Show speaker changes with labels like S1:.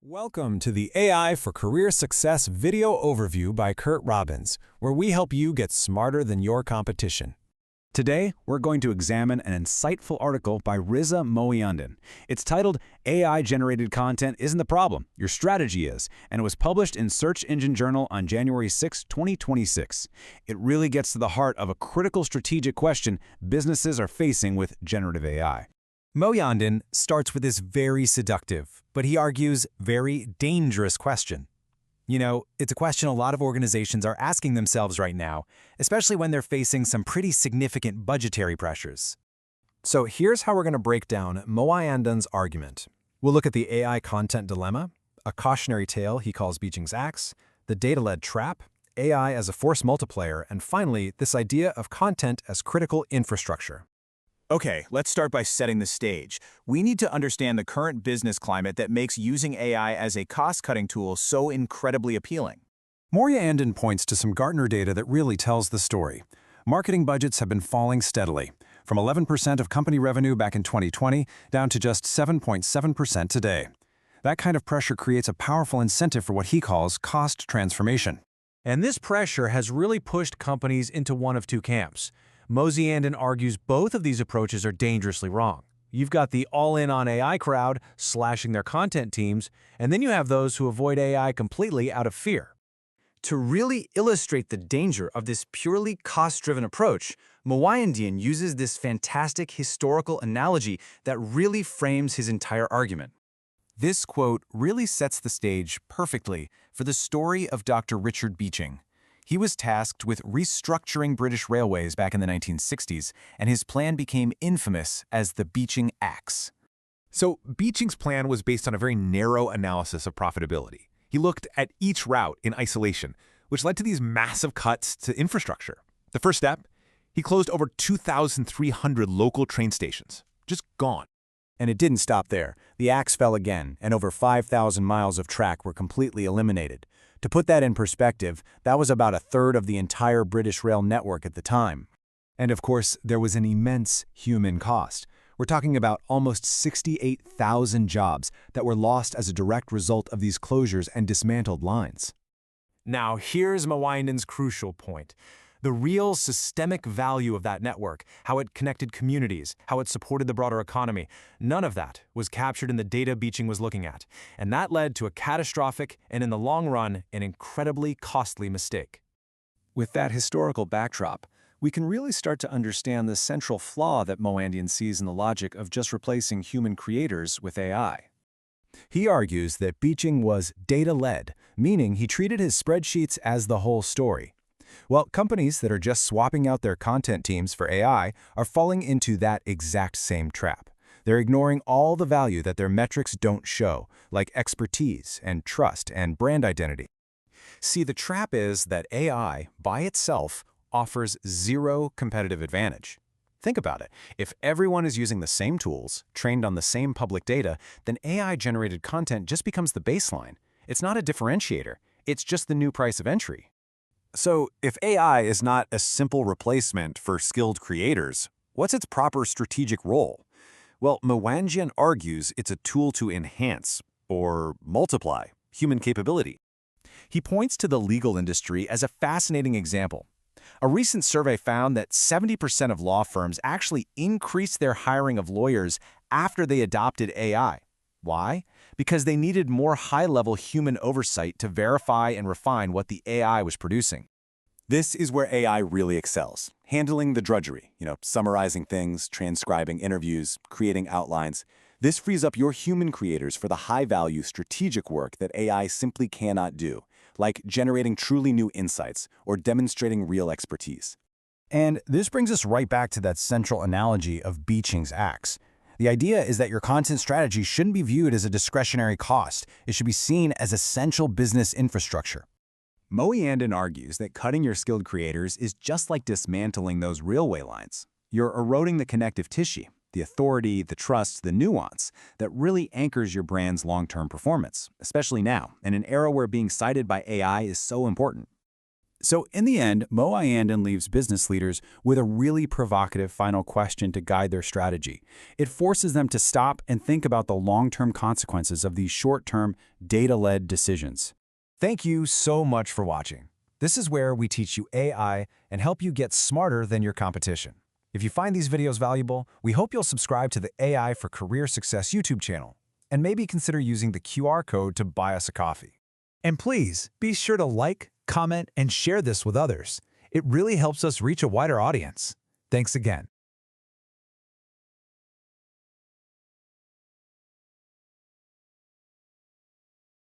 S1: Welcome to the AI for Career Success video overview by Curt Robbins, where we help you get smarter than your competition.
S2: Today, we're going to examine an insightful article by Reza Moaiandin. It's titled, AI-Generated Content Isn't the Problem, Your Strategy Is, and it was published in Search Engine Journal on January 6, 2026. It really gets to the heart of a critical strategic question businesses are facing with generative AI.
S1: Moaiandin starts with this very seductive, but he argues very dangerous question. You know, it's a question a lot of organizations are asking themselves right now, especially when they're facing some pretty significant budgetary pressures. So here's how we're going to break down Moaiandin's argument. We'll look at the AI content dilemma, a cautionary tale he calls Beeching's axe, the data-led trap, AI as a force multiplier, and finally, this idea of content as critical infrastructure.
S3: Okay, let's start by setting the stage. We need to understand the current business climate that makes using AI as a cost-cutting tool so incredibly appealing.
S1: Moaiandin points to some Gartner data that really tells the story. Marketing budgets have been falling steadily, from 11% of company revenue back in 2020 down to just 7.7% today. That kind of pressure creates a powerful incentive for what he calls cost transformation. And this pressure has really pushed companies into one of two camps. Moaiandin argues both of these approaches are dangerously wrong. You've got the all-in on AI crowd slashing their content teams, and then you have those who avoid AI completely out of fear. To really illustrate the danger of this purely cost-driven approach, Moaiandin uses this fantastic historical analogy that really frames his entire argument. This quote really sets the stage perfectly for the story of Dr. Richard Beeching. He was tasked with restructuring British railways back in the 1960s, and his plan became infamous as the Beeching Axe.
S4: So Beeching's plan was based on a very narrow analysis of profitability. He looked at each route in isolation, which led to these massive cuts to infrastructure. The first step, he closed over 2,300 local train stations. Just gone.
S2: And it didn't stop there. The axe fell again, and over 5,000 miles of track were completely eliminated. To put that in perspective, that was about a third of the entire British rail network at the time. And of course, there was an immense human cost. We're talking about almost 68,000 jobs that were lost as a direct result of these closures and dismantled lines.
S1: Now, here's Moaiandin's crucial point. The real systemic value of that network, how it connected communities, how it supported the broader economy, none of that was captured in the data Beeching was looking at. And that led to a catastrophic and, in the long run, an incredibly costly mistake.
S2: With that historical backdrop, we can really start to understand the central flaw that Moaiandin sees in the logic of just replacing human creators with AI. He argues that Beeching was data-led, meaning he treated his spreadsheets as the whole story. Well, companies that are just swapping out their content teams for AI are falling into that exact same trap. They're ignoring all the value that their metrics don't show, like expertise and trust and brand identity. See, the trap is that AI, by itself, offers zero competitive advantage. Think about it. If everyone is using the same tools, trained on the same public data, then AI-generated content just becomes the baseline. It's not a differentiator. It's just the new price of entry.
S5: So, if AI is not a simple replacement for skilled creators, what's its proper strategic role? Well, Moaiandin argues it's a tool to enhance, or multiply, human capability.
S2: He points to the legal industry as a fascinating example. A recent survey found that 70% of law firms actually increased their hiring of lawyers after they adopted AI. Why? Because they needed more high-level human oversight to verify and refine what the AI was producing.
S5: This is where AI really excels, handling the drudgery, summarizing things, transcribing interviews, creating outlines. This frees up your human creators for the high-value strategic work that AI simply cannot do, like generating truly new insights or demonstrating real expertise.
S2: And this brings us right back to that central analogy of Beeching's axe. The idea is that your content strategy shouldn't be viewed as a discretionary cost. It should be seen as essential business infrastructure.
S5: Moaiandin argues that cutting your skilled creators is just like dismantling those railway lines. You're eroding the connective tissue, the authority, the trust, the nuance that really anchors your brand's long-term performance, especially now, in an era where being cited by AI is so important. So in the end, Moaiandin leaves business leaders with a really provocative final question to guide their strategy. It forces them to stop and think about the long-term consequences of these short-term, data-led decisions.
S2: Thank you so much for watching. This is where we teach you AI and help you get smarter than your competition. If you find these videos valuable, we hope you'll subscribe to the AI for Career Success YouTube channel, and maybe consider using the QR code to buy us a coffee. And please, be sure to like, comment, and share this with others. It really helps us reach a wider audience. Thanks again.